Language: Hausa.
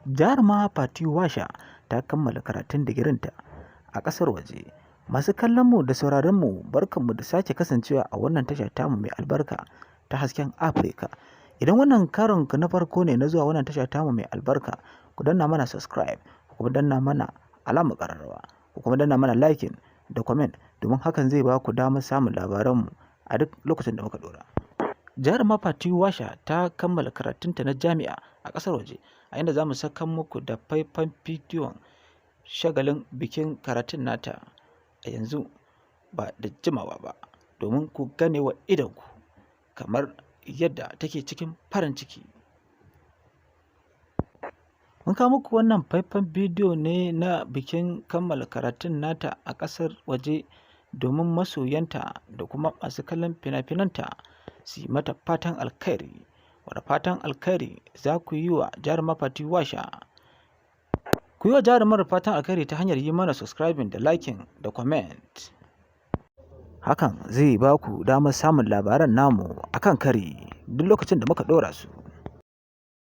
Jaruma Fati Washa ta kammala karatun digirinta a ƙasar waje. Masu kallonmu da sauraronmu, barkanmu da sake kasancewa a wannan tasha tamu mai albarka ta Hasken Afirka. Idan wannan karonku na farko ne na zuwa wannan tasha tamu mai albarka, ku danna mana subscribe, ku kuma danna mana alamar ƙararrawa, ku kuma danna mana liking da comment, domin hakan zai ba ku damar samun labaranmu a duk lokacin da muka ɗora. Jaruma Fati Washa ta kammala karatunta na jami'a a ƙasar waje, a inda za mu saka muku da faifan bidiyon shagalin bikin karatun nata a yanzu ba da jimawa ba, domin ku gane wa idonku kamar yadda take cikin farin ciki. Mun kawo muku wannan faifan bidiyo ne na bikin kammala karatun nata a ƙasar waje domin masoyanta da kuma masu kallon fina-finanta su yi mata fatan alkhairi. Wadda fatan alkhairi za ku yi wa Jaruma Fati Washa. Ku yi wa jarumar fatan alkhairi ta hanyar yi mana subscribing da liking da comment. Hakan zai ba ku damar samun labaran namu akan kari duk lokacin da muka ɗora su.